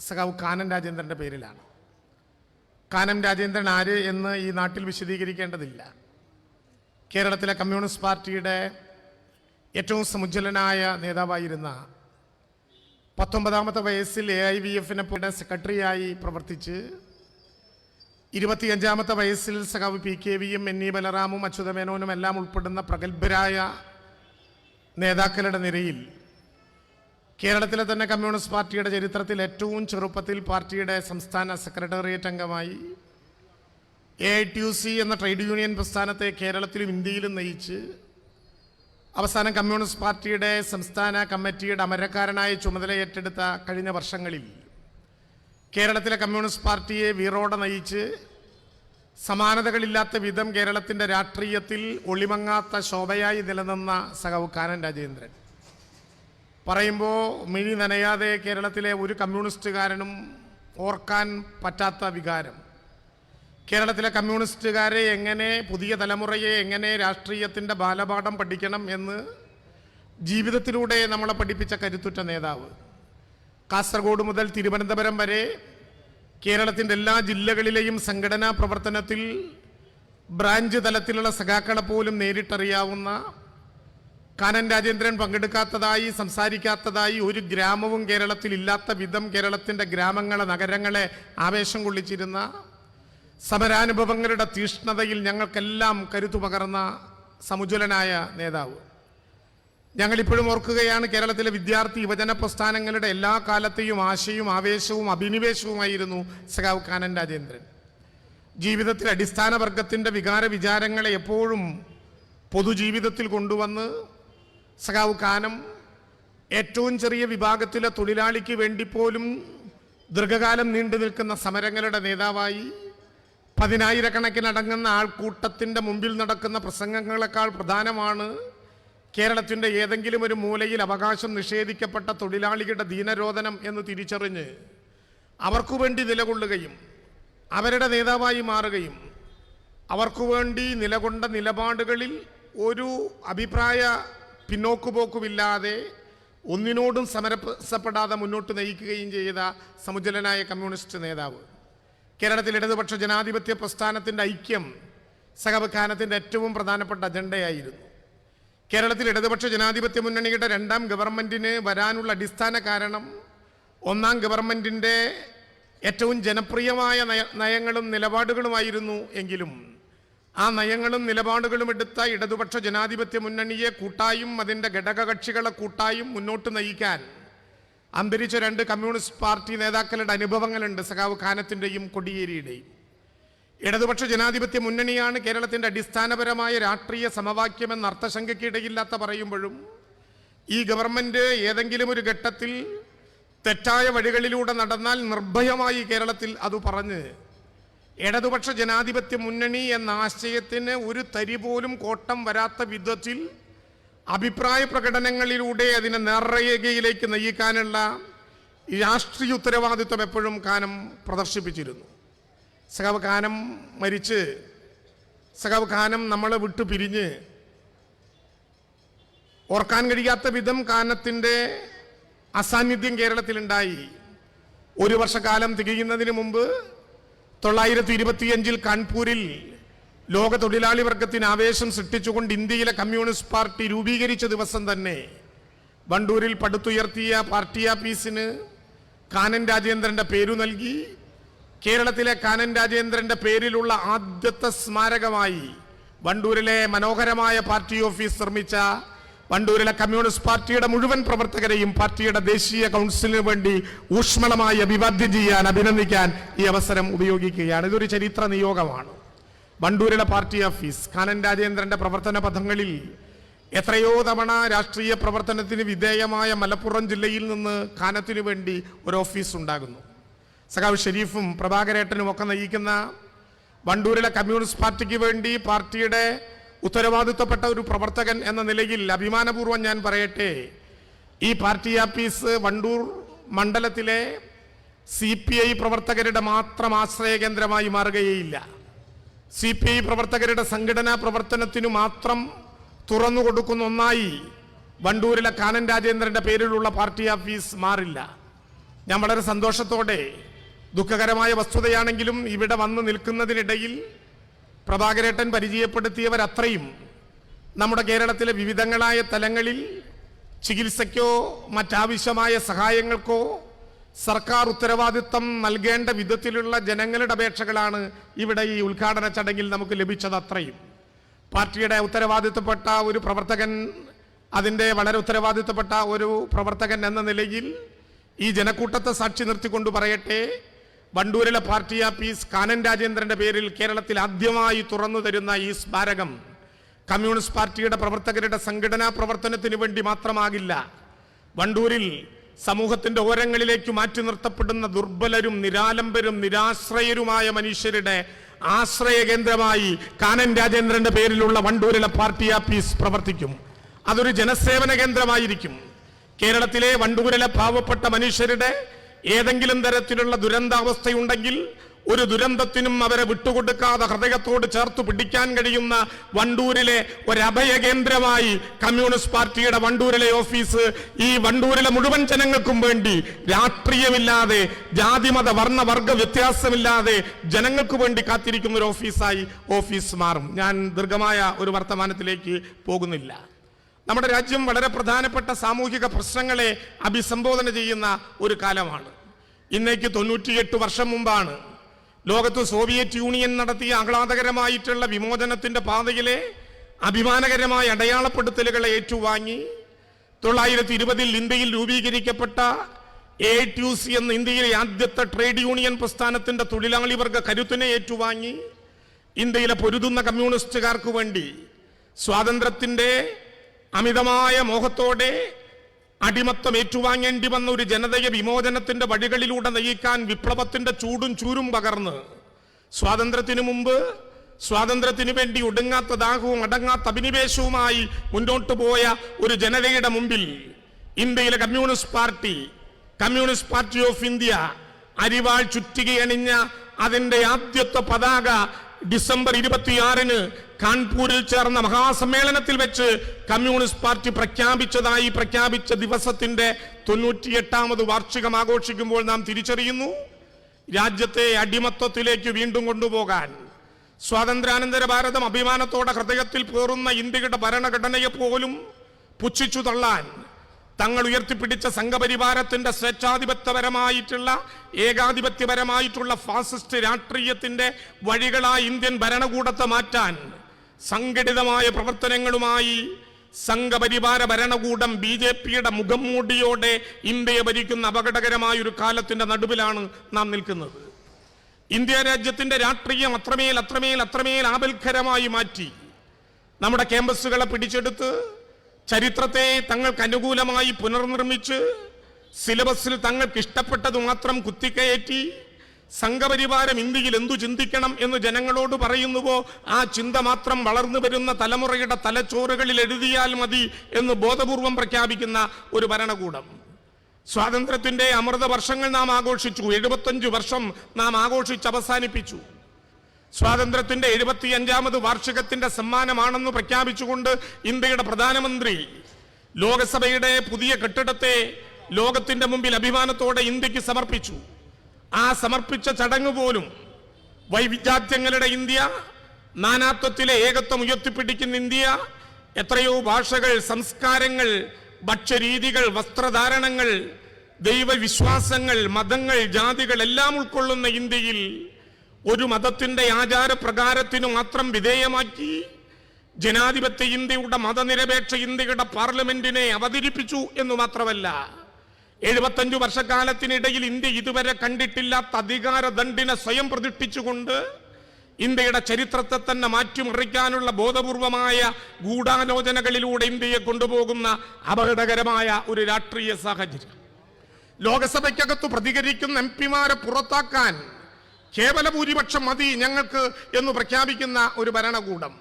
സഖാവ് കാനം രാജേന്ദ്രൻ്റെ പേരിലാണ്. കാനം രാജേന്ദ്രൻ ആര് എന്ന് ഈ നാട്ടിൽ വിശദീകരിക്കേണ്ടതില്ല. കേരളത്തിലെ കമ്മ്യൂണിസ്റ്റ് പാർട്ടിയുടെ ഏറ്റവും സമുജ്വലനായ നേതാവായിരുന്ന 19ാമത്തെ വയസ്സിൽ AIVF-നെ സെക്രട്ടറിയായി പ്രവർത്തിച്ച് 25ാമത്തെ വയസ്സിൽ സഖാവ് PKV-യും NE ബലറാമും അച്യുതമേനോനും എല്ലാം ഉൾപ്പെടുന്ന പ്രഗത്ഭരായ നേതാക്കളുടെ നിരയിൽ കേരളത്തിലെ തന്നെ കമ്മ്യൂണിസ്റ്റ് പാർട്ടിയുടെ ചരിത്രത്തിൽ ഏറ്റവും ചെറുപ്പത്തിൽ പാർട്ടിയുടെ സംസ്ഥാന സെക്രട്ടേറിയറ്റ് അംഗമായി AITUC എന്ന ട്രേഡ് യൂണിയൻ പ്രസ്ഥാനത്തെ കേരളത്തിലും ഇന്ത്യയിലും നയിച്ച് അവസാനം കമ്മ്യൂണിസ്റ്റ് പാർട്ടിയുടെ സംസ്ഥാന കമ്മിറ്റിയുടെ അമരക്കാരനായി ചുമതല ഏറ്റെടുത്ത കഴിഞ്ഞ വർഷങ്ങളിൽ കേരളത്തിലെ കമ്മ്യൂണിസ്റ്റ് പാർട്ടിയെ വീറോടെ നയിച്ച് സമാനതകളില്ലാത്ത വിധം കേരളത്തിൻ്റെ രാഷ്ട്രീയത്തിൽ ഒളിമങ്ങാത്ത ശോഭയായി നിലനിന്ന സഖാവ് കാനം രാജേന്ദ്രൻ പറയുമ്പോൾ മിഴി നനയാതെ കേരളത്തിലെ ഒരു കമ്മ്യൂണിസ്റ്റുകാരനും ഓർക്കാൻ പറ്റാത്ത വികാരം. കേരളത്തിലെ കമ്മ്യൂണിസ്റ്റുകാരെ എങ്ങനെ, പുതിയ തലമുറയെ എങ്ങനെ രാഷ്ട്രീയത്തിൻ്റെ ബാലപാഠം പഠിക്കണം എന്ന് ജീവിതത്തിലൂടെ നമ്മളെ പഠിപ്പിച്ച കരുത്തുറ്റ നേതാവ്. കാസർഗോഡ് മുതൽ തിരുവനന്തപുരം വരെ കേരളത്തിൻ്റെ എല്ലാ ജില്ലകളിലെയും സംഘടനാ പ്രവർത്തനത്തിൽ ബ്രാഞ്ച് തലത്തിലുള്ള സഖാക്കളെ പോലും നേരിട്ടറിയാവുന്ന കാനം രാജേന്ദ്രൻ പങ്കെടുക്കാത്തതായി, സംസാരിക്കാത്തതായി ഒരു ഗ്രാമവും കേരളത്തിൽ ഇല്ലാത്ത വിധം കേരളത്തിൻ്റെ ഗ്രാമങ്ങളെ, നഗരങ്ങളെ ആവേശം കൊള്ളിച്ചിരുന്ന, സമരാനുഭവങ്ങളുടെ തീഷ്ണതയിൽ ഞങ്ങൾക്കെല്ലാം കരുത്തു പകർന്ന സമുജ്വലനായ നേതാവ്. ഞങ്ങളിപ്പോഴും ഓർക്കുകയാണ്, കേരളത്തിലെ വിദ്യാർത്ഥി യുവജന പ്രസ്ഥാനങ്ങളുടെ എല്ലാ കാലത്തെയും ആശയും ആവേശവും അഭിനിവേശവുമായിരുന്നു സഖാവ് കാനം രാജേന്ദ്രൻ. ജീവിതത്തിൽ അടിസ്ഥാന വർഗത്തിൻ്റെ വികാര വിചാരങ്ങളെ എപ്പോഴും പൊതുജീവിതത്തിൽ കൊണ്ടുവന്ന് സഖാവ് കാനം ഏറ്റവും ചെറിയ വിഭാഗത്തിലെ തൊഴിലാളിക്ക് വേണ്ടി പോലും ദീർഘകാലം നീണ്ടു നിൽക്കുന്ന സമരങ്ങളുടെ നേതാവായി, 10,000-കണക്കിനടങ്ങുന്ന ആൾക്കൂട്ടത്തിൻ്റെ മുമ്പിൽ നടക്കുന്ന പ്രസംഗങ്ങളെക്കാൾ പ്രധാനമാണ് കേരളത്തിൻ്റെ ഏതെങ്കിലും ഒരു മൂലയിൽ അവകാശം നിഷേധിക്കപ്പെട്ട തൊഴിലാളികളുടെ ദീനരോധനം എന്ന് തിരിച്ചറിഞ്ഞ് അവർക്കു വേണ്ടി നിലകൊള്ളുകയും അവരുടെ നേതാവായി മാറുകയും അവർക്കു വേണ്ടി നിലകൊണ്ട നിലപാടുകളിൽ ഒരു അഭിപ്രായ പിന്നോക്കുപോക്കുമില്ലാതെ ഒന്നിനോടും സമരസപ്പെടാതെ മുന്നോട്ട് നയിക്കുകയും ചെയ്ത സമുജ്വലനായ കമ്മ്യൂണിസ്റ്റ് നേതാവ്. കേരളത്തിൽ ഇടതുപക്ഷ ജനാധിപത്യ പ്രസ്ഥാനത്തിൻ്റെ ഐക്യം സഖാവ് കാനത്തിൻ്റെ ഏറ്റവും പ്രധാനപ്പെട്ട അജണ്ടയായിരുന്നു. കേരളത്തിൽ ഇടതുപക്ഷ ജനാധിപത്യ മുന്നണിയുടെ 2ാം ഗവൺമെൻറ്റിന് വരാനുള്ള അടിസ്ഥാന കാരണം 1ാം ഗവൺമെൻറ്റിൻ്റെ ഏറ്റവും ജനപ്രിയമായ നയങ്ങളും നിലപാടുകളുമായിരുന്നു. എങ്കിലും ആ നയങ്ങളും നിലപാടുകളും എടുത്ത ഇടതുപക്ഷ ജനാധിപത്യ മുന്നണിയെ കൂട്ടായും അതിൻ്റെ ഘടകകക്ഷികളെ കൂട്ടായും മുന്നോട്ട് നയിക്കാൻ അന്തരിച്ച 2 കമ്മ്യൂണിസ്റ്റ് പാർട്ടി നേതാക്കളുടെ അനുഭവങ്ങളുണ്ട്, സഖാവ് കാനത്തിൻ്റെയും കൊടിയേരിയുടെയും. ഇടതുപക്ഷ ജനാധിപത്യ മുന്നണിയാണ് കേരളത്തിൻ്റെ അടിസ്ഥാനപരമായ രാഷ്ട്രീയ സമവാക്യമെന്ന് അർത്ഥശങ്കയ്ക്കിടയില്ലാത്ത പറയുമ്പോഴും ഈ ഗവൺമെൻറ് ഏതെങ്കിലും ഒരു ഘട്ടത്തിൽ തെറ്റായ വഴികളിലൂടെ നടന്നാൽ നിർഭയമായി കേരളത്തിൽ അത് പറഞ്ഞ് ഇടതുപക്ഷ ജനാധിപത്യ മുന്നണി എന്ന ആശയത്തിന് ഒരു തരി പോലും കോട്ടം വരാത്ത വിധത്തിൽ അഭിപ്രായ പ്രകടനങ്ങളിലൂടെ അതിനെ നേർരേഖയിലേക്ക് നയിക്കാനുള്ള രാഷ്ട്രീയ ഉത്തരവാദിത്വം എപ്പോഴും കാനം പ്രദർശിപ്പിച്ചിരുന്നു. സഖാവ് കാനം മരിച്ച്, സഖാവ് കാനം നമ്മളെ വിട്ടു പിരിഞ്ഞ് ഓർക്കാൻ കഴിയാത്ത വിധം കാനത്തിൻ്റെ അസാന്നിധ്യം കേരളത്തിലുണ്ടായി. 1 വർഷക്കാലം തികയുന്നതിന് മുമ്പ് 925 കാൺപൂരിൽ ലോക തൊഴിലാളി വർഗത്തിന് ആവേശം സൃഷ്ടിച്ചുകൊണ്ട് ഇന്ത്യയിലെ കമ്മ്യൂണിസ്റ്റ് പാർട്ടി രൂപീകരിച്ച ദിവസം തന്നെ വണ്ടൂരിൽ പടുത്തുയർത്തിയ പാർട്ടി ആഫീസിന് കാനം രാജേന്ദ്രൻ്റെ പേരു നൽകി. കേരളത്തിലെ കാനം രാജേന്ദ്രൻ്റെ പേരിലുള്ള ആദ്യത്തെ സ്മാരകമായി വണ്ടൂരിലെ മനോഹരമായ പാർട്ടി ഓഫീസ് നിർമ്മിച്ച വണ്ടൂരിലെ കമ്മ്യൂണിസ്റ്റ് പാർട്ടിയുടെ മുഴുവൻ പ്രവർത്തകരെയും പാർട്ടിയുടെ ദേശീയ കൗൺസിലിന് വേണ്ടി ഊഷ്മളമായി അഭിവാദ്യം ചെയ്യാൻ, അഭിനന്ദിക്കാൻ ഈ അവസരം ഉപയോഗിക്കുകയാണ്. ഇതൊരു ചരിത്ര നിയോഗമാണ്. വണ്ടൂരിലെ പാർട്ടി ഓഫീസ് കാനം രാജേന്ദ്രൻ്റെ പ്രവർത്തന പഥങ്ങളിൽ എത്രയോ തവണ രാഷ്ട്രീയ പ്രവർത്തനത്തിന് വിധേയമായ മലപ്പുറം ജില്ലയിൽ നിന്ന് കാനത്തിനു വേണ്ടി ഒരു ഓഫീസ് ഉണ്ടാകുന്നു. സഖാവ് ഷെരീഫും പ്രഭാകരേട്ടനും ഒക്കെ നയിക്കുന്ന വണ്ടൂരിലെ കമ്മ്യൂണിസ്റ്റ് പാർട്ടിക്ക് വേണ്ടി പാർട്ടിയുടെ ഉത്തരവാദിത്വപ്പെട്ട ഒരു പ്രവർത്തകൻ എന്ന നിലയിൽ അഭിമാനപൂർവ്വം ഞാൻ പറയട്ടെ, ഈ പാർട്ടി ഓഫീസ് വണ്ടൂർ മണ്ഡലത്തിലെ CPI പ്രവർത്തകരുടെ മാത്രം ആശ്രയ കേന്ദ്രമായി മാറുകയില്ല. CPI പ്രവർത്തകരുടെ സംഘടനാ പ്രവർത്തനത്തിനു മാത്രം തുറന്നു കൊടുക്കുന്ന ഒന്നായി വണ്ടൂരിലെ കാനം രാജേന്ദ്രൻ്റെ പേരിലുള്ള പാർട്ടി ഓഫീസ് മാറില്ല. ഞാൻ വളരെ സന്തോഷത്തോടെ, ദുഃഖകരമായ വസ്തുതയാണെങ്കിലും ഇവിടെ വന്ന് നിൽക്കുന്നതിനിടയിൽ പ്രഭാകരേട്ടൻ പരിചയപ്പെടുത്തിയവരത്രയും നമ്മുടെ കേരളത്തിലെ വിവിധങ്ങളായ തലങ്ങളിൽ ചികിത്സയ്ക്കോ മറ്റാവശ്യമായ സഹായങ്ങൾക്കോ സർക്കാർ ഉത്തരവാദിത്തം നൽകേണ്ട വിധത്തിലുള്ള ജനങ്ങളുടെ അപേക്ഷകളാണ് ഇവിടെ ഈ ഉദ്ഘാടന ചടങ്ങിൽ നമുക്ക് ലഭിച്ചത്. അത്രയും പാർട്ടിയുടെ ഉത്തരവാദിത്തപ്പെട്ട ഒരു പ്രവർത്തകൻ, അതിൻ്റെ വളരെ ഉത്തരവാദിത്തപ്പെട്ട ഒരു പ്രവർത്തകൻ എന്ന നിലയിൽ ഈ ജനക്കൂട്ടത്തെ സാക്ഷി നിർത്തിക്കൊണ്ട് പറയട്ടെ, വണ്ടൂരിലെ പാർട്ടി ആഫീസ് കാനൻ രാജേന്ദ്രന്റെ പേരിൽ കേരളത്തിൽ ആദ്യമായി തുറന്നു തരുന്ന ഈ സ്മാരകം കമ്മ്യൂണിസ്റ്റ് പാർട്ടിയുടെ പ്രവർത്തകരുടെ സംഘടനാ പ്രവർത്തനത്തിന് വേണ്ടി മാത്രമാകില്ല. വണ്ടൂരിൽ സമൂഹത്തിന്റെ ഓരങ്ങളിലേക്ക് മാറ്റി നിർത്തപ്പെടുന്ന ദുർബലരും നിരാലംബരും നിരാശ്രയരുമായ മനുഷ്യരുടെ ആശ്രയ കേന്ദ്രമായി കാനൻ രാജേന്ദ്രന്റെ പേരിലുള്ള വണ്ടൂരിലെ പാർട്ടി ആഫീസ് പ്രവർത്തിക്കും. അതൊരു ജനസേവന കേന്ദ്രമായിരിക്കും. കേരളത്തിലെ വണ്ടൂരിലെ പാവപ്പെട്ട മനുഷ്യരുടെ ഏതെങ്കിലും തരത്തിലുള്ള ദുരന്താവസ്ഥയുണ്ടെങ്കിൽ ഒരു ദുരന്തത്തിനും അവരെ വിട്ടുകൊടുക്കാതെ ഹൃദയത്തോട് ചേർത്ത് പിടിക്കാൻ കഴിയുന്ന വണ്ടൂരിലെ ഒരഭയ കേന്ദ്രമായി കമ്മ്യൂണിസ്റ്റ് പാർട്ടിയുടെ വണ്ടൂരിലെ ഓഫീസ് ഈ വണ്ടൂരിലെ മുഴുവൻ ജനങ്ങൾക്കും വേണ്ടി രാഷ്ട്രീയമില്ലാതെ ജാതിമത വർണ്ണ വർഗ വ്യത്യാസമില്ലാതെ ജനങ്ങൾക്ക് വേണ്ടി കാത്തിരിക്കുന്ന ഒരു ഓഫീസ് മാറും. ഞാൻ ദീർഘമായ ഒരു വർത്തമാനത്തിലേക്ക് പോകുന്നില്ല. നമ്മുടെ രാജ്യം വളരെ പ്രധാനപ്പെട്ട സാമൂഹിക പ്രശ്നങ്ങളെ അഭിസംബോധന ചെയ്യുന്ന ഒരു കാലമാണ്. ഇന്നേക്ക് 98 വർഷം മുമ്പാണ് ലോകത്ത് സോവിയറ്റ് യൂണിയൻ നടത്തിയ ആഹ്ലാദകരമായിട്ടുള്ള വിമോചനത്തിന്റെ പാതയിലെ അഭിമാനകരമായ അടയാളപ്പെടുത്തലുകളെ ഏറ്റുവാങ്ങി 1920 ഇന്ത്യയിൽ രൂപീകരിക്കപ്പെട്ട AITUC എന്ന ഇന്ത്യയിലെ ആദ്യത്തെ ട്രേഡ് യൂണിയൻ പ്രസ്ഥാനത്തിന്റെ തൊഴിലാളി വർഗ കരുത്തിനെ ഏറ്റുവാങ്ങി ഇന്ത്യയിലെ പൊരുതുന്ന കമ്മ്യൂണിസ്റ്റുകാർക്ക് വേണ്ടി സ്വാതന്ത്ര്യത്തിന്റെ അമിതമായ മോഹത്തോടെ അടിമത്തം ഏറ്റുവാങ്ങേണ്ടി വന്ന ഒരു ജനതയെ വിമോചനത്തിന്റെ വഴികളിലൂടെ നയിക്കാൻ വിപ്ലവത്തിന്റെ ചൂടും ചൂരും പകർന്ന് സ്വാതന്ത്ര്യത്തിനു മുമ്പ് സ്വാതന്ത്ര്യത്തിന് വേണ്ടി ഒടുങ്ങാത്ത ദാഹവും അടങ്ങാത്ത അഭിനിവേശവുമായി മുന്നോട്ടു പോയ ഒരു ജനതയുടെ മുമ്പിൽ ഇന്ത്യയിലെ കമ്മ്യൂണിസ്റ്റ് പാർട്ടി ഓഫ് ഇന്ത്യ അരിവാൾ ചുറ്റികയണിഞ്ഞ അതിന്റെ ആദ്യത്തെ പതാക ഡിസംബർ 26-ന് കാൺപൂരിൽ ചേർന്ന മഹാസമ്മേളനത്തിൽ വെച്ച് കമ്മ്യൂണിസ്റ്റ് പാർട്ടി പ്രഖ്യാപിച്ച ദിവസത്തിന്റെ 98ാമത് വാർഷികം ആഘോഷിക്കുമ്പോൾ നാം തിരിച്ചറിയുന്നു, രാജ്യത്തെ അടിമത്വത്തിലേക്ക് വീണ്ടും കൊണ്ടുപോകാൻ സ്വാതന്ത്ര്യാനന്തര ഭാരതം അഭിമാനത്തോടെ ഹൃദയത്തിൽ പേറുന്ന ഇന്ത്യയുടെ ഭരണഘടനയെ പോലും പുച്ഛിച്ചു തള്ളാൻ തങ്ങൾ ഉയർത്തിപ്പിടിച്ച സംഘപരിവാരത്തിന്റെ സ്വേച്ഛാധിപത്യപരമായിട്ടുള്ള ഏകാധിപത്യപരമായിട്ടുള്ള ഫാസിസ്റ്റ് രാഷ്ട്രീയത്തിന്റെ വഴികളായി ഇന്ത്യൻ ഭരണകൂടത്തെ മാറ്റാൻ സംഘടിതമായ പ്രവർത്തനങ്ങളുമായി സംഘപരിവാര ഭരണകൂടം BJPയുടെ മുഖം മൂടിയോടെ ഇന്ത്യയെ ഭരിക്കുന്ന അപകടകരമായ ഒരു കാലത്തിന്റെ നടുവിലാണ് നാം നിൽക്കുന്നത്. ഇന്ത്യ രാജ്യത്തിന്റെ രാഷ്ട്രീയം അത്രമേൽ ആപൽക്കരമായി മാറ്റി നമ്മുടെ ക്യാമ്പസുകളെ പിടിച്ചെടുത്ത് ചരിത്രത്തെ തങ്ങൾക്ക് അനുകൂലമായി പുനർനിർമ്മിച്ച് സിലബസിൽ തങ്ങൾക്ക് ഇഷ്ടപ്പെട്ടത് മാത്രം കുത്തിക്കയറ്റി സംഘപരിവാരം ഇന്ത്യയിൽ എന്തു ചിന്തിക്കണം എന്ന് ജനങ്ങളോട് പറയുന്നുവോ ആ ചിന്ത മാത്രം വളർന്നു വരുന്ന തലമുറയുടെ തലച്ചോറുകളിൽ എഴുതിയാൽ മതി എന്ന് ബോധപൂർവം പ്രഖ്യാപിക്കുന്ന ഒരു ഭരണകൂടം. സ്വാതന്ത്ര്യത്തിന്റെ അമൃത വർഷങ്ങൾ നാം ആഘോഷിച്ചു. 75 വർഷം നാം ആഘോഷിച്ച് അവസാനിപ്പിച്ചു. സ്വാതന്ത്ര്യത്തിന്റെ 75ാമത് വാർഷികത്തിന്റെ സമ്മാനമാണെന്ന് പ്രഖ്യാപിച്ചുകൊണ്ട് ഇന്ത്യയുടെ പ്രധാനമന്ത്രി ലോകസഭയുടെ പുതിയ കെട്ടിടത്തെ ലോകത്തിന്റെ മുമ്പിൽ അഭിമാനത്തോടെ ഇന്ത്യക്ക് സമർപ്പിച്ചു. ആ സമർപ്പിച്ച ചടങ്ങ് പോലും വൈവിധ്യാത്യങ്ങളുടെ ഇന്ത്യ, നാനാത്വത്തിലെ ഏകത്വം ഉയർത്തിപ്പിടിക്കുന്ന ഇന്ത്യ, എത്രയോ ഭാഷകൾ, സംസ്കാരങ്ങൾ, ഭക്ഷ്യരീതികൾ, വസ്ത്രധാരണങ്ങൾ, ദൈവവിശ്വാസങ്ങൾ, മതങ്ങൾ, ജാതികൾ എല്ലാം ഉൾക്കൊള്ളുന്ന ഇന്ത്യയിൽ ഒരു മതത്തിന്റെ ആചാരപ്രകാരത്തിനു മാത്രം വിധേയമാക്കി ജനാധിപത്യ ഇന്ത്യയുടെ മതനിരപേക്ഷ ഇന്ത്യയുടെ പാർലമെന്റിനെ അവതരിപ്പിച്ചു എന്ന് മാത്രമല്ല, 75 വർഷക്കാലത്തിനിടയിൽ ഇന്ത്യ ഇതുവരെ കണ്ടിട്ടില്ലാത്ത അധികാര ദണ്ഡിനെ സ്വയം പ്രതിഷ്ഠിച്ചുകൊണ്ട് ഇന്ത്യയുടെ ചരിത്രത്തെ തന്നെ മാറ്റിമറിക്കാനുള്ള ബോധപൂർവമായ ഗൂഢാലോചനകളിലൂടെ ഇന്ത്യയെ കൊണ്ടുപോകുന്ന അപകടകരമായ ഒരു രാഷ്ട്രീയ സാഹചര്യം. ലോകസഭയ്ക്കകത്ത് പ്രതികരിക്കുന്ന MP-മാരെ പുറത്താക്കാൻ കേവല ഭൂരിപക്ഷം മതി ഞങ്ങൾക്ക് എന്ന് പ്രഖ്യാപിക്കുന്ന ഒരു ഭരണകൂടം.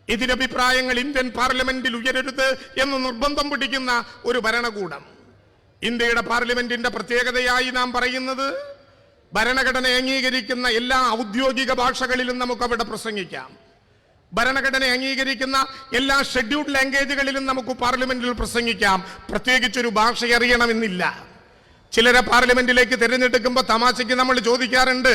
എതിരഭിപ്രായങ്ങൾ ഇന്ത്യൻ പാർലമെന്റിൽ ഉയരരുത് എന്ന് നിർബന്ധം പിടിക്കുന്ന ഒരു ഭരണകൂടം. ഇന്ത്യയുടെ പാർലമെന്റിന്റെ പ്രത്യേകതയായി നാം പറയുന്നത്, ഭരണഘടന അംഗീകരിക്കുന്ന എല്ലാ ഔദ്യോഗിക ഭാഷകളിലും നമുക്ക് അവിടെ പ്രസംഗിക്കാം. ഭരണഘടന അംഗീകരിക്കുന്ന എല്ലാ ഷെഡ്യൂൾഡ് ലാംഗ്വേജുകളിലും നമുക്ക് പാർലമെന്റിൽ പ്രസംഗിക്കാം. പ്രത്യേകിച്ചൊരു ഭാഷ അറിയണമെന്നില്ല. ചിലരെ പാർലമെന്റിലേക്ക് തിരഞ്ഞെടുക്കുമ്പോൾ തമാശയ്ക്ക് നമ്മൾ ചോദിക്കാറുണ്ട്,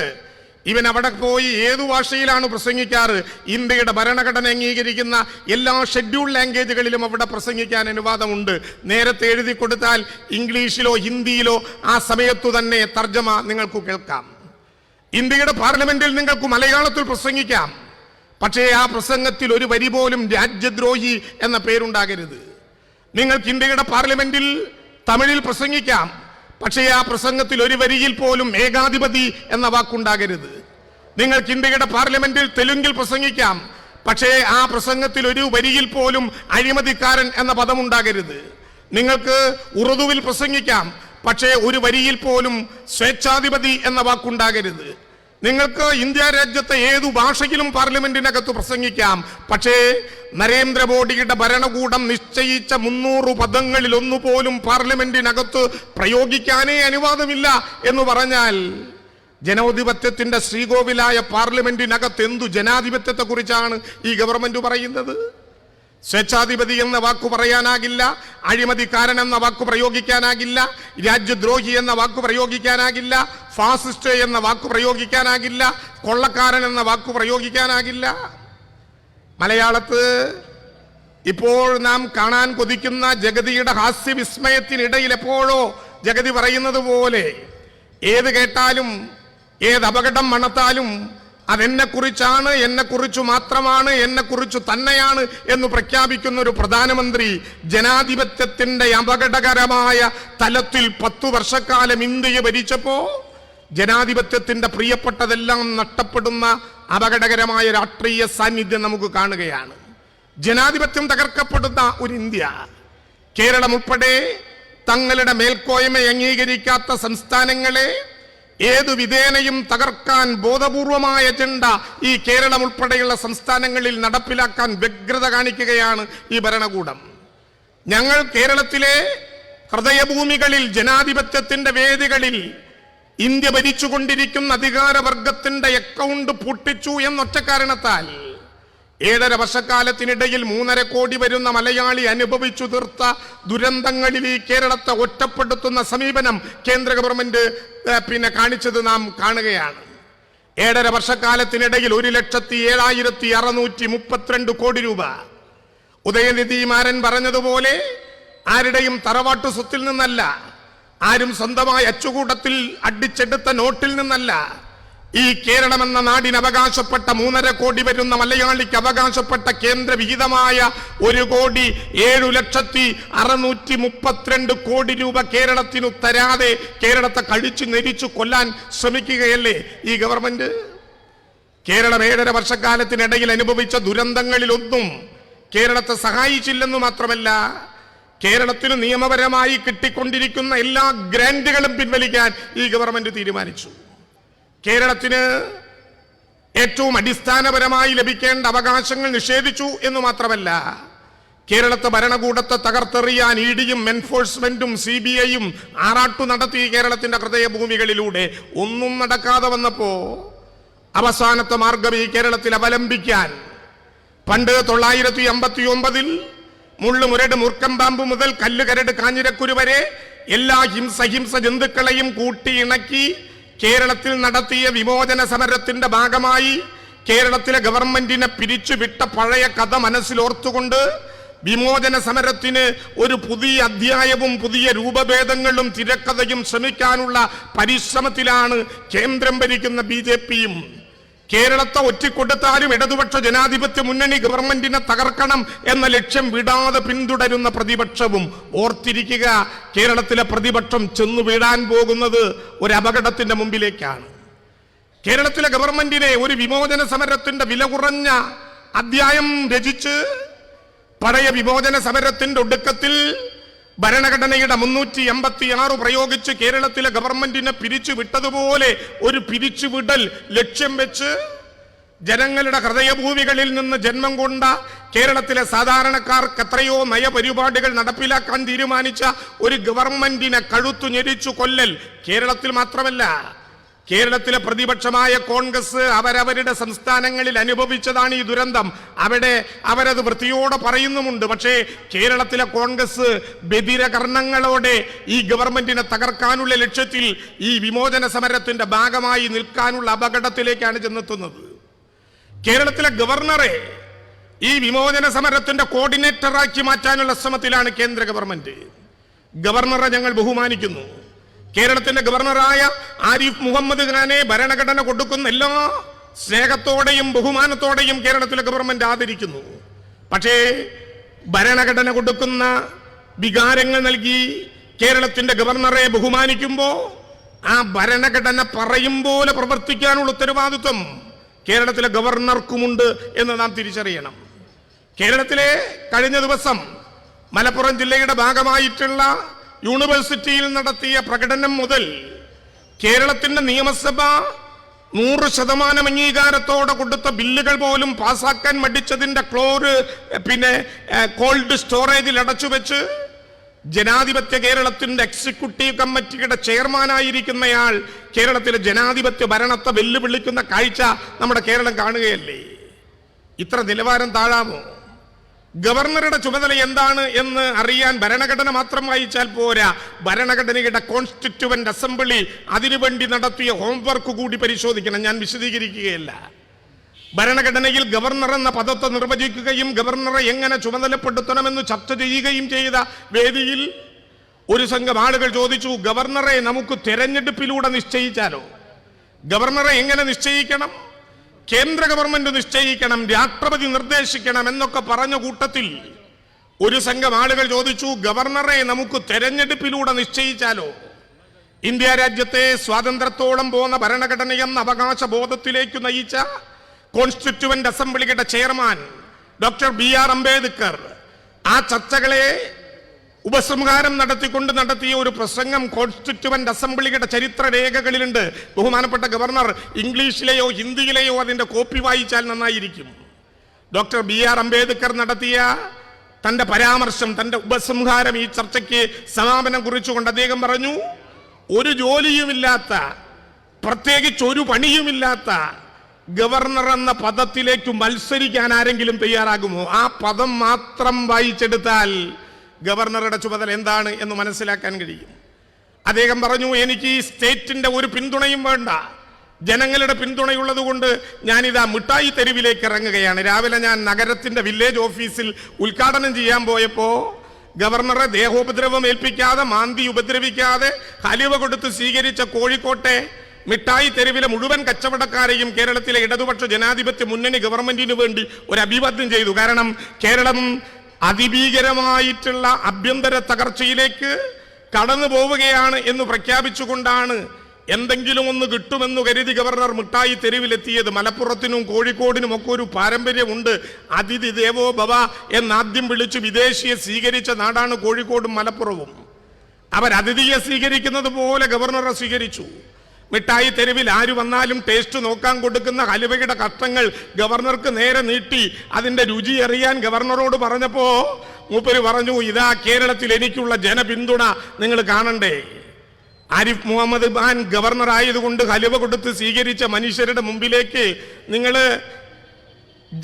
ഇവൻ അവിടെ പോയി ഏതു ഭാഷയിലാണ് പ്രസംഗിക്കാറ്? ഇന്ത്യയുടെ ഭരണഘടന അംഗീകരിക്കുന്ന എല്ലാ ഷെഡ്യൂൾ ലാംഗ്വേജുകളിലും അവിടെ പ്രസംഗിക്കാൻ അനുവാദമുണ്ട്. നേരത്തെ എഴുതി കൊടുത്താൽ ഇംഗ്ലീഷിലോ ഹിന്ദിയിലോ ആ സമയത്തു തന്നെ തർജ്ജമ നിങ്ങൾക്ക് കേൾക്കാം. ഇന്ത്യയുടെ പാർലമെന്റിൽ നിങ്ങൾക്ക് മലയാളത്തിൽ പ്രസംഗിക്കാം. പക്ഷേ ആ പ്രസംഗത്തിൽ ഒരു വരി പോലും രാജ്യദ്രോഹി എന്ന പേരുണ്ടാകരുത്. നിങ്ങൾക്ക് ഇന്ത്യയുടെ പാർലമെന്റിൽ തമിഴിൽ പ്രസംഗിക്കാം. പക്ഷേ ആ പ്രസംഗത്തിൽ ഒരു വരിയിൽ പോലും ഏകാധിപതി എന്ന വാക്കുണ്ടാകരുത്. നിങ്ങൾക്ക് ഇന്ത്യയുടെ പാർലമെന്റിൽ തെലുങ്കിൽ പ്രസംഗിക്കാം. പക്ഷേ ആ പ്രസംഗത്തിൽ ഒരു വരിയിൽ പോലും അഴിമതിക്കാരൻ എന്ന പദമുണ്ടാകരുത്. നിങ്ങൾക്ക് ഉറുദുവിൽ പ്രസംഗിക്കാം. പക്ഷേ ഒരു വരിയിൽ പോലും സ്വേച്ഛാധിപതി എന്ന വാക്കുണ്ടാകരുത്. നിങ്ങൾക്ക് ഇന്ത്യ രാജ്യത്തെ ഏതു ഭാഷയിലും പാർലമെന്റിനകത്ത് പ്രസംഗിക്കാം. പക്ഷേ നരേന്ദ്രമോദിയുടെ ഭരണകൂടം നിശ്ചയിച്ച 300 പദങ്ങളിൽ ഒന്നുപോലും പാർലമെന്റിനകത്ത് പ്രയോഗിക്കാനേ അനുവാദമില്ല എന്ന് പറഞ്ഞാൽ ജനാധിപത്യത്തിന്റെ ശ്രീകോവിലായ പാർലമെന്റിനകത്ത് എന്തു ജനാധിപത്യത്തെ കുറിച്ചാണ് ഈ ഗവൺമെന്റ് പറയുന്നത്? സ്വേച്ഛാധിപതി എന്ന വാക്കു പറയാനാകില്ല, അഴിമതിക്കാരൻ എന്ന വാക്കു പ്രയോഗിക്കാനാകില്ല, രാജ്യദ്രോഹി എന്ന വാക്കു പ്രയോഗിക്കാനാകില്ല, ഫാസിസ്റ്റ് എന്ന വാക്കു പ്രയോഗിക്കാനാകില്ല, കൊള്ളക്കാരൻ എന്ന വാക്കു പ്രയോഗിക്കാനാകില്ല. മലയാളത്ത് ഇപ്പോൾ നാം കാണാൻ കൊതിക്കുന്ന ജഗതിയുടെ ഹാസ്യവിസ്മയത്തിനിടയിൽ എപ്പോഴോ ജഗതി പറയുന്നത് പോലെ ഏത് കേട്ടാലും ഏത് അപകടം മണത്താലും അതെന്നെക്കുറിച്ചാണ്, എന്നെക്കുറിച്ചു മാത്രമാണ്, എന്നെക്കുറിച്ചു തന്നെയാണ് എന്ന് പ്രഖ്യാപിക്കുന്ന ഒരു പ്രധാനമന്ത്രി ജനാധിപത്യത്തിന്റെ അപകടകരമായ തലത്തിൽ 10 വർഷക്കാലം ഇന്ത്യയെ ഭരിച്ചപ്പോ ജനാധിപത്യത്തിന്റെ പ്രിയപ്പെട്ടതെല്ലാം നഷ്ടപ്പെടുന്ന അപകടകരമായ രാഷ്ട്രീയ സാന്നിധ്യം നമുക്ക് കാണുകയാണ്. ജനാധിപത്യം തകർക്കപ്പെടുന്ന ഒരു ഇന്ത്യ. കേരളം ഉൾപ്പെടെ തങ്ങളുടെ മേൽക്കോയ്മ അംഗീകരിക്കാത്ത സംസ്ഥാനങ്ങളെ ഏതു വിധേനയും തകർക്കാൻ ബോധപൂർവമായ അജണ്ട ഈ കേരളം ഉൾപ്പെടെയുള്ള സംസ്ഥാനങ്ങളിൽ നടപ്പിലാക്കാൻ വ്യഗ്രത കാണിക്കുകയാണ് ഈ ഭരണകൂടം. ഞങ്ങൾ കേരളത്തിലെ ഹൃദയഭൂമികളിൽ ജനാധിപത്യത്തിന്റെ വേദികളിൽ ഇന്ത്യ ഭരിച്ചുകൊണ്ടിരിക്കുന്ന അധികാരവർഗത്തിന്റെ അക്കൗണ്ട് പൊട്ടിച്ചു എന്നൊറ്റ കാരണത്താൽ 7.5 വർഷക്കാലത്തിനിടയിൽ 3.5 കോടി വരുന്ന മലയാളി അനുഭവിച്ചു തീർത്ത ദുരന്തങ്ങളിൽ ഈ കേരളത്തെ ഒറ്റപ്പെടുത്തുന്ന സമീപനം കേന്ദ്ര ഗവൺമെന്റ് കാണിച്ചത് നാം കാണുകയാണ്. 7.5 വർഷക്കാലത്തിനിടയിൽ 1,07,632 കോടി രൂപ ഉദയനിധി മാരൻ പറഞ്ഞതുപോലെ ആരുടെയും തറവാട്ടു സ്വത്തിൽ നിന്നല്ല, ആരും സ്വന്തമായി അച്ചുകൂട്ടത്തിൽ അടിച്ചെടുത്ത നോട്ടിൽ നിന്നല്ല, ഈ കേരളം എന്ന നാടിന് അവകാശപ്പെട്ട 3.5 കോടി വരുന്ന മലയാളിക്ക് അവകാശപ്പെട്ട കേന്ദ്ര വിഹിതമായ 1,07,632 കോടി രൂപ കേരളത്തിനു തരാതെ കേരളത്തെ കടിച്ചു നെരിച്ചു കൊല്ലാൻ ശ്രമിക്കുകയല്ലേ ഈ ഗവൺമെന്റ്? കേരളം 7.5 വർഷക്കാലത്തിനിടയിൽ അനുഭവിച്ച ദുരന്തങ്ങളിലൊന്നും കേരളത്തെ സഹായിച്ചില്ലെന്ന് മാത്രമല്ല, കേരളത്തിന് നിയമപരമായി കിട്ടിക്കൊണ്ടിരിക്കുന്ന എല്ലാ ഗ്രാന്റുകളും പിൻവലിക്കാൻ ഈ ഗവൺമെന്റ് തീരുമാനിച്ചു. കേരളത്തിന് ഏറ്റവും അടിസ്ഥാനപരമായി ലഭിക്കേണ്ട അവകാശങ്ങൾ നിഷേധിച്ചു എന്ന് മാത്രമല്ല, കേരളത്തെ ഭരണകൂടത്തെ തകർത്തെറിയാൻ ഇഡിയും എൻഫോഴ്സ്മെന്റും CBIയും ആറാട്ടു നടത്തി കേരളത്തിന്റെ ഹൃദയഭൂമികളിലൂടെ. ഒന്നും നടക്കാതെ വന്നപ്പോ അവസാനത്തെ മാർഗം ഈ കേരളത്തിൽ അവലംബിക്കാൻ പണ്ട് 959 മുള്ളു മുരട് മൂർക്കമ്പാമ്പ് മുതൽ കല്ലുകരട് കാഞ്ഞിരക്കുരു വരെ എല്ലാ ഹിംസ ജന്തുക്കളെയും കൂട്ടിയിണക്കി കേരളത്തിൽ നടത്തിയ വിമോചന സമരത്തിന്റെ ഭാഗമായി കേരളത്തിലെ ഗവൺമെന്റിനെ പിരിച്ചുവിട്ട പഴയ കഥ മനസ്സിലോർത്തുകൊണ്ട് വിമോചന സമരത്തിന് ഒരു പുതിയ അധ്യായവും പുതിയ രൂപഭേദങ്ങളും തിരക്കഥയും ശ്രമിക്കാനുള്ള പരിശ്രമത്തിലാണ് കേന്ദ്രം ഭരിക്കുന്ന BJPയും. കേരളത്തെ ഒറ്റിക്കൊടുത്താലും ഇടതുപക്ഷ ജനാധിപത്യ മുന്നണി ഗവൺമെന്റിനെ തകർക്കണം എന്ന ലക്ഷ്യം വിടാതെ പിന്തുടരുന്ന പ്രതിപക്ഷവും. ഓർത്തിരിക്കുക, കേരളത്തിലെ പ്രതിപക്ഷം ചെന്നു വീഴാൻ പോകുന്നത് ഒരു അപകടത്തിന്റെ മുമ്പിലേക്കാണ്. കേരളത്തിലെ ഗവൺമെന്റിനെ ഒരു വിമോചന സമരത്തിന്റെ വില കുറഞ്ഞ അധ്യായം രചിച്ച് പഴയ വിമോചന സമരത്തിന്റെ ഒടുക്കത്തിൽ ഭരണഘടനയുടെ 386 പ്രയോഗിച്ച് കേരളത്തിലെ ഗവൺമെന്റിനെ പിരിച്ചു വിട്ടതുപോലെ ഒരു പിരിച്ചുവിടൽ ലക്ഷ്യം വെച്ച് ജനങ്ങളുടെ ഹൃദയഭൂമികളിൽ നിന്ന് ജന്മം കൊണ്ട കേരളത്തിലെ സാധാരണക്കാർക്ക് എത്രയോ നയപരിപാടികൾ നടപ്പിലാക്കാൻ തീരുമാനിച്ച ഒരു ഗവൺമെന്റിനെ കഴുത്തു ഞെരിച്ചു കൊല്ലൽ കേരളത്തിൽ മാത്രമല്ല കേരളത്തിലെ പ്രതിപക്ഷമായ കോൺഗ്രസ് അവരവരുടെ സംസ്ഥാനങ്ങളിൽ അനുഭവിച്ചതാണ് ഈ ദുരന്തം. അവരത് വൃത്തിയോടെ പറയുന്നുമുണ്ട്. പക്ഷേ കേരളത്തിലെ കോൺഗ്രസ് ബധിരകർണങ്ങളോടെ ഈ ഗവൺമെന്റിനെ തകർക്കാനുള്ള ലക്ഷ്യത്തിൽ ഈ വിമോചന സമരത്തിന്റെ ഭാഗമായി നിൽക്കാനുള്ള അപകടത്തിലേക്കാണ് ചെന്നെത്തുന്നത്. കേരളത്തിലെ ഗവർണറെ ഈ വിമോചന സമരത്തിന്റെ കോർഡിനേറ്ററാക്കി മാറ്റാനുള്ള ശ്രമത്തിലാണ് കേന്ദ്ര ഗവൺമെന്റ്. ഗവർണറെ ഞങ്ങൾ ബഹുമാനിക്കുന്നു. കേരളത്തിന്റെ ഗവർണറായ ആരിഫ് മുഹമ്മദ് ഖാനെ ഭരണഘടന കൊടുക്കുന്ന എല്ലാ സ്നേഹത്തോടെയും ബഹുമാനത്തോടെയും കേരളത്തിലെ ഗവൺമെന്റ് ആദരിക്കുന്നു. പക്ഷേ ഭരണഘടന കൊടുക്കുന്ന വികാരങ്ങൾ നൽകി കേരളത്തിന്റെ ഗവർണറെ ബഹുമാനിക്കുമ്പോൾ ആ ഭരണഘടന പറയും പോലെ പ്രവർത്തിക്കാനുള്ള ഉത്തരവാദിത്വം കേരളത്തിലെ ഗവർണർക്കുമുണ്ട് എന്ന് നാം തിരിച്ചറിയണം. കേരളത്തിലെ കഴിഞ്ഞ ദിവസം മലപ്പുറം ജില്ലയുടെ ഭാഗമായിട്ടുള്ള യൂണിവേഴ്സിറ്റിയിൽ നടത്തിയ പ്രകടനം മുതൽ കേരളത്തിന്റെ നിയമസഭ 100% അംഗീകാരത്തോടെ കൊടുത്ത ബില്ലുകൾ പോലും പാസാക്കാൻ മടിച്ചതിന്റെ കോൾഡ് സ്റ്റോറേജിൽ അടച്ചുവെച്ച് ജനാധിപത്യ കേരളത്തിന്റെ എക്സിക്യൂട്ടീവ് കമ്മിറ്റിയുടെ ചെയർമാനായിരിക്കുന്നയാൾ കേരളത്തിലെ ജനാധിപത്യ ഭരണത്തെ വെല്ലുവിളിക്കുന്ന കാഴ്ച നമ്മുടെ കേരളം കാണുകയല്ലേ? ഇത്ര നിലവാരം താഴാമോ? ഗവർണറുടെ ചുമതല എന്താണ് എന്ന് അറിയാൻ ഭരണഘടന മാത്രം വായിച്ചാൽ പോരാ. ഭരണഘടനയുടെ കോൺസ്റ്റിറ്റ്യൂവന്റ് അസംബ്ലി അതിനുവേണ്ടി നടത്തിയ ഹോംവർക്ക് കൂടി പരിശോധിക്കണം. ഞാൻ വിശദീകരിക്കുകയല്ല. ഭരണഘടനയിൽ ഗവർണർ എന്ന പദത്തെ നിർവചിക്കുകയും ഗവർണറെ എങ്ങനെ ചുമതലപ്പെടുത്തണമെന്ന് ചർച്ച ചെയ്യുകയും ചെയ്ത വേദിയിൽ ഒരു സംഘം ആളുകൾ ചോദിച്ചു, ഗവർണറെ നമുക്ക് തെരഞ്ഞെടുപ്പിലൂടെ നിശ്ചയിച്ചാലോ? ഗവർണറെ എങ്ങനെ നിശ്ചയിക്കണം? കേന്ദ്ര ഗവൺമെന്റ് നിശ്ചയിക്കണം, രാഷ്ട്രപതി നിർദ്ദേശിക്കണം എന്നൊക്കെ പറഞ്ഞ കൂട്ടത്തിൽ ഒരു സംഘം ആളുകൾ ചോദിച്ചു, ഗവർണറെ നമുക്ക് തെരഞ്ഞെടുപ്പിലൂടെ നിശ്ചയിച്ചാലോ? ഇന്ത്യ രാജ്യത്തെ സ്വാതന്ത്ര്യത്തോളം പോന്ന ഭരണഘടനയെന്ന അവകാശ ബോധത്തിലേക്ക് നയിച്ച കോൺസ്റ്റിറ്റ്യൂവന്റ് അസംബ്ലിയുടെ ചെയർമാൻ ഡോക്ടർ BR അംബേദ്കർ ആ ചർച്ചകളെ ഉപസംഹാരം നടത്തിക്കൊണ്ട് നടത്തിയ ഒരു പ്രസംഗം കോൺസ്റ്റിറ്റ്യൂവന്റ് അസംബ്ലിയുടെ ചരിത്ര രേഖകളിലുണ്ട്. ബഹുമാനപ്പെട്ട ഗവർണർ ഇംഗ്ലീഷിലെയോ ഹിന്ദിയിലെയോ അതിന്റെ കോപ്പി വായിച്ചാൽ നന്നായിരിക്കും. ഡോക്ടർ BR അംബേദ്കർ നടത്തിയ തന്റെ പരാമർശം, തന്റെ ഉപസംഹാരം, ഈ ചർച്ചയ്ക്ക് സമാപനം കുറിച്ചുകൊണ്ട് അദ്ദേഹം പറഞ്ഞു, ഒരു ജോലിയുമില്ലാത്ത, പ്രത്യേകിച്ച് ഒരു പണിയുമില്ലാത്ത ഗവർണർ എന്ന പദത്തിലേക്ക് മത്സരിക്കാൻ ആരെങ്കിലും തയ്യാറാകുമോ? ആ പദം മാത്രം വായിച്ചെടുത്താൽ ഗവർണറുടെ ചുമതല എന്താണ് എന്ന് മനസ്സിലാക്കാൻ കഴിയും. അദ്ദേഹം പറഞ്ഞു, എനിക്ക് ഈ സ്റ്റേറ്റിന്റെ ഒരു പിന്തുണയും വേണ്ട, ജനങ്ങളുടെ പിന്തുണയുള്ളത് കൊണ്ട് ഞാനിതാ മിഠായി തെരുവിലേക്ക് ഇറങ്ങുകയാണ്. രാവിലെ ഞാൻ നഗരത്തിന്റെ വില്ലേജ് ഓഫീസിൽ ഉദ്ഘാടനം ചെയ്യാൻ പോയപ്പോ ഗവർണറെ ദേഹോപദ്രവം ഏൽപ്പിക്കാതെ, മാന്തി ഉപദ്രവിക്കാതെ ഹലുവ കൊടുത്ത് സ്വീകരിച്ച കോഴിക്കോട്ടെ മിഠായി തെരുവിലെ മുഴുവൻ കച്ചവടക്കാരെയും കേരളത്തിലെ ഇടതുപക്ഷ ജനാധിപത്യ മുന്നണി ഗവൺമെന്റിന് വേണ്ടി ഒരു അഭിവാദ്യം ചെയ്തു. കാരണം കേരളം അതിഭീകരമായിട്ടുള്ള ആഭ്യന്തര തകർച്ചയിലേക്ക് കടന്നു പോവുകയാണ് എന്ന് പ്രഖ്യാപിച്ചുകൊണ്ടാണ് എന്തെങ്കിലും ഒന്ന് കിട്ടുമെന്ന് കരുതി ഗവർണർ മിഠായി തെരുവിലെത്തിയത്. മലപ്പുറത്തിനും കോഴിക്കോടിനും ഒക്കെ ഒരു പാരമ്പര്യമുണ്ട്. അതിഥി ദേവോ ഭവ എന്നാദ്യം വിളിച്ച് വിദേശിയെ സ്വീകരിച്ച നാടാണ് കോഴിക്കോടും മലപ്പുറവും. അവരതിഥിയെ സ്വീകരിക്കുന്നത് പോലെ ഗവർണറെ സ്വീകരിച്ചു. മിഠായി തെരുവിൽ ആര് വന്നാലും ടേസ്റ്റ് നോക്കാൻ കൊടുക്കുന്ന ഹലുവയുടെ കഷ്ണങ്ങൾ ഗവർണർക്ക് നേരെ നീട്ടി അതിന്റെ രുചി അറിയാൻ ഗവർണറോട് പറഞ്ഞപ്പോ മൂപ്പര് പറഞ്ഞു, ഇതാ കേരളത്തിൽ എനിക്കുള്ള ജനപിന്തുണ നിങ്ങൾ കാണണ്ടേ. ആരിഫ് മുഹമ്മദ് ഖാൻ ഗവർണർ ആയതുകൊണ്ട് ഹലുവ കൊടുത്ത് സ്വീകരിച്ച മനുഷ്യരുടെ മുമ്പിലേക്ക് നിങ്ങൾ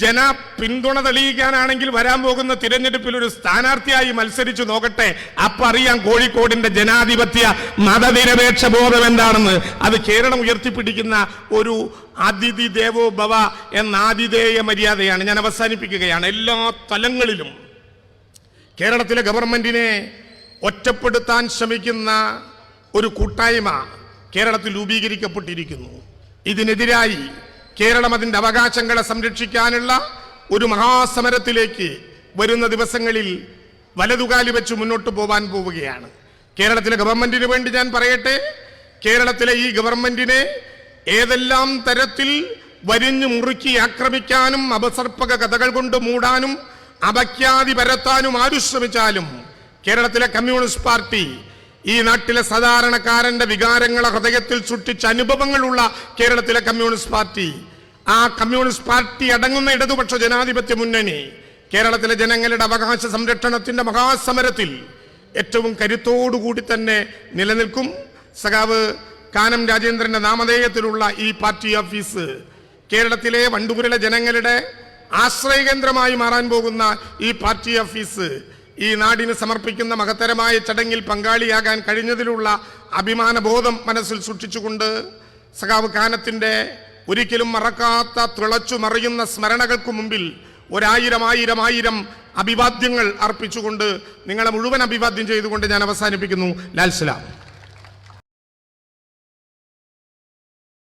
ജന പിന്തുണ തെളിയിക്കാനാണെങ്കിൽ വരാൻ പോകുന്ന തിരഞ്ഞെടുപ്പിൽ ഒരു സ്ഥാനാർത്ഥിയായി മത്സരിച്ചു നോക്കട്ടെ, അപ്പൊ അറിയാം കോഴിക്കോടിന്റെ ജനാധിപത്യ മതനിരപേക്ഷ ബോധം എന്താണെന്ന്. അത് കേരളം ഉയർത്തിപ്പിടിക്കുന്ന ഒരു അതിഥി ദേവോ ഭവ എന്ന ആതിഥേയ മര്യാദയാണ്. ഞാൻ അവസാനിപ്പിക്കുകയാണ്. എല്ലാ തലങ്ങളിലും കേരളത്തിലെ ഗവൺമെന്റിനെ ഒറ്റപ്പെടുത്താൻ ശ്രമിക്കുന്ന ഒരു കൂട്ടായ്മ കേരളത്തിൽ രൂപീകരിക്കപ്പെട്ടിരിക്കുന്നു. ഇതിനെതിരായി കേരളം അതിൻ്റെ അവകാശങ്ങളെ സംരക്ഷിക്കാനുള്ള ഒരു മഹാസമരത്തിലേക്ക് വരുന്ന ദിവസങ്ങളിൽ വലതുകാലി വെച്ച് മുന്നോട്ട് പോകാൻ പോവുകയാണ്. കേരളത്തിലെ ഗവൺമെന്റിന് വേണ്ടി ഞാൻ പറയട്ടെ, കേരളത്തിലെ ഈ ഗവൺമെന്റിനെ ഏതെല്ലാം തരത്തിൽ വരിഞ്ഞു മുറുക്കി ആക്രമിക്കാനും അപസർപ്പക കഥകൾ കൊണ്ട് മൂടാനും അപഖ്യാതി പരത്താനും ആരു ശ്രമിച്ചാലും കേരളത്തിലെ കമ്മ്യൂണിസ്റ്റ് പാർട്ടി ഈ നാട്ടിലെ സാധാരണക്കാരന്റെ വികാരങ്ങളെ ഹൃദയത്തിൽ സൃഷ്ടിച്ച അനുഭവങ്ങളുള്ള കേരളത്തിലെ കമ്മ്യൂണിസ്റ്റ് പാർട്ടി, ആ കമ്മ്യൂണിസ്റ്റ് പാർട്ടി അടങ്ങുന്ന ഇടതുപക്ഷ ജനാധിപത്യ മുന്നണി കേരളത്തിലെ ജനങ്ങളുടെ അവകാശ സംരക്ഷണത്തിന്റെ മഹാസമരത്തിൽ ഏറ്റവും കരുത്തോടുകൂടി തന്നെ നിലനിൽക്കും. സഖാവ് കാനം രാജേന്ദ്രന്റെ നാമധേയത്തിലുള്ള ഈ പാർട്ടി ഓഫീസ് കേരളത്തിലെ വണ്ടൂരിലെ ജനങ്ങളുടെ ആശ്രയകേന്ദ്രമായി മാറാൻ പോകുന്ന ഈ പാർട്ടി ഓഫീസ് ഈ നാടിന് സമർപ്പിക്കുന്ന മഹത്തരമായ ചടങ്ങിൽ പങ്കാളിയാകാൻ കഴിഞ്ഞതിലുള്ള അഭിമാനബോധം മനസ്സിൽ സൂക്ഷിച്ചുകൊണ്ട് സഖാവ് കാനത്തിന്റെ ഒരിക്കലും മറക്കാത്ത തിളച്ചു മറിയുന്ന സ്മരണകൾക്ക് മുമ്പിൽ ഒരായിരം അഭിവാദ്യങ്ങൾ അർപ്പിച്ചുകൊണ്ട് നിങ്ങളെ മുഴുവൻ അഭിവാദ്യം ചെയ്തുകൊണ്ട് ഞാൻ അവസാനിപ്പിക്കുന്നു. ലാൽ സലാം.